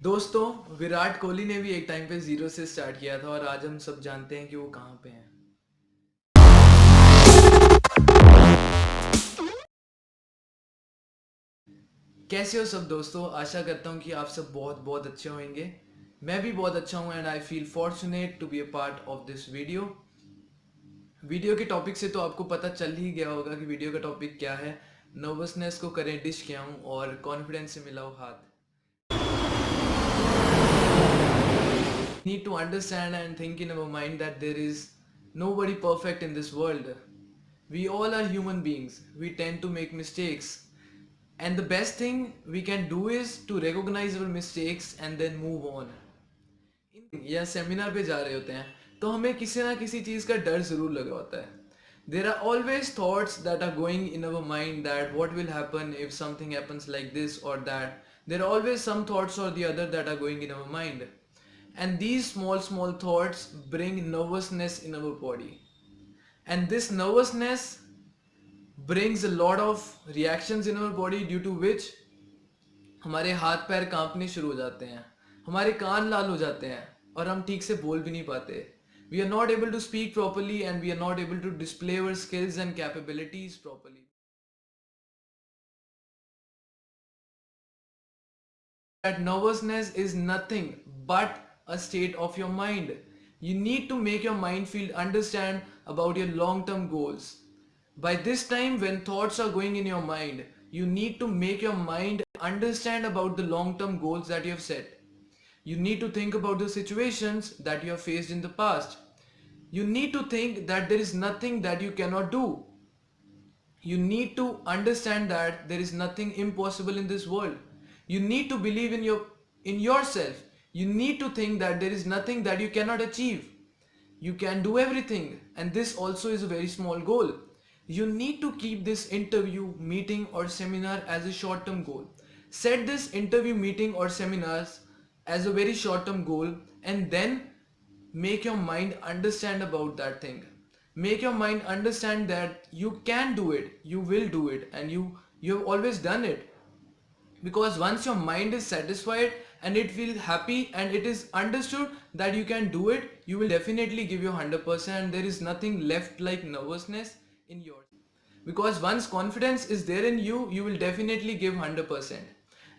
दोस्तों, विराट कोहली ने भी एक टाइम पे जीरो से स्टार्ट किया था और आज हम सब जानते हैं कि वो कहाँ पे हैं। कैसे हो सब दोस्तों? आशा करता हूँ कि आप सब बहुत बहुत अच्छे होंगे। मैं भी बहुत अच्छा हूँ and I feel fortunate to be a part of this video के टॉपिक से तो आपको पता चल ही गया होगा कि वीडियो का टॉपिक क्या है। नर्वसनेस को करें डिश क्या हूँ और कॉन्फिडेंस से मिलाओ हाथ। Need to understand and think in our mind that there is nobody perfect in this world. We all are human beings. We tend to make mistakes. And the best thing we can do is to recognize our mistakes and then move on. या seminar पे जा रहे होते हैं तो हमें किसी ना किसी चीज का डर जरूर लगा होता है. There are always thoughts that are going in our mind that what will happen if something happens like this or that. There are always some thoughts or the other that are going in our mind. And these small thoughts bring nervousness in our body. And this nervousness brings a lot of reactions in our body due to which हमारे हाथ पैर कांपने शुरू हो जाते हैं, हमारे कान लाल हो जाते हैं और हम ठीक से बोल भी नहीं पाते. We are not able to speak properly and we are not able to display our skills and capabilities properly. That nervousness is nothing but a state of your mind. You need to make your mind feel understand about your long-term goals. By this time when thoughts are going in your mind, you need to make your mind understand about the long-term goals that you have set. You need to think about the situations that you have faced in the past. You need to think that there is nothing that you cannot do. You need to understand that there is nothing impossible in this world. You need to believe in yourself. You need to think that there is nothing that you cannot achieve. You can do everything, and this also is a very small goal. You need to keep this interview, meeting or seminar as a short-term goal. Set this interview, meeting or seminars as a very short-term goal and then make your mind understand about that thing. Make your mind understand that you can do it, you will do it, and you have always done it. Because once your mind is satisfied and it feels happy and it is understood that you can do it, you will definitely give your 100% and there is nothing left like nervousness in yours. Because once confidence is there in you, you will definitely give 100%.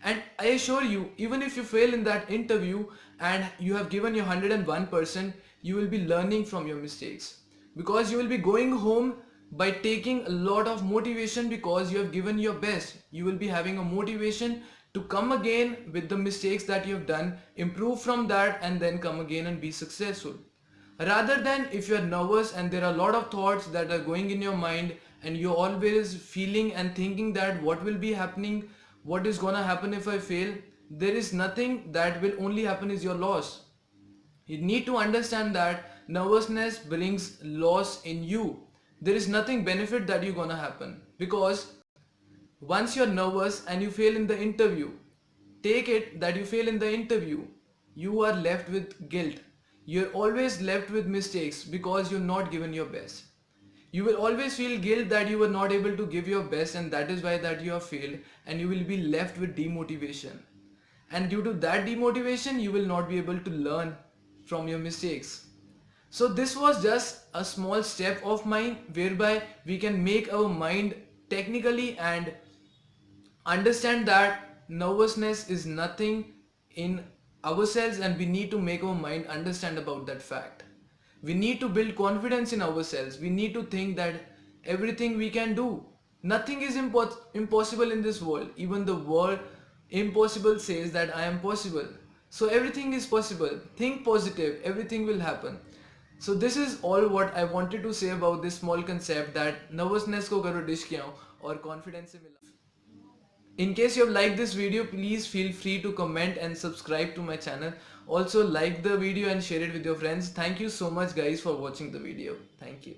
And I assure you, even if you fail in that interview and you have given your 101%, you will be learning from your mistakes. Because you will be going home by taking a lot of motivation because you have given your best. You will be having a motivation to come again with the mistakes that you have done, improve from that and then come again and be successful. Rather than if you are nervous and there are a lot of thoughts that are going in your mind and you're always feeling and thinking that what will be happening, what is gonna happen if I fail, there is nothing that will only happen is your loss. You need to understand that nervousness brings loss in you. There is nothing benefit that you're gonna happen because once you're nervous and you fail in the interview, take it that you fail in the interview, you are left with guilt. You're always left with mistakes because you're not given your best. You will always feel guilt that you were not able to give your best and that is why that you have failed and you will be left with demotivation. And due to that demotivation, you will not be able to learn from your mistakes. So this was just a small step of mine whereby we can make our mind technically and understand that nervousness is nothing in ourselves and we need to make our mind understand about that fact. We need to build confidence in ourselves. We need to think that everything we can do. Nothing is impossible in this world. Even the word impossible says that I am possible. So everything is possible. Think positive. Everything will happen. So this is all what I wanted to say about this small concept that nervousness को करो dish किया और confidence से मिला. In case you have liked this video, please feel free to comment and subscribe to my channel. Also like the video and share it with your friends. Thank you so much guys for watching the video. Thank you.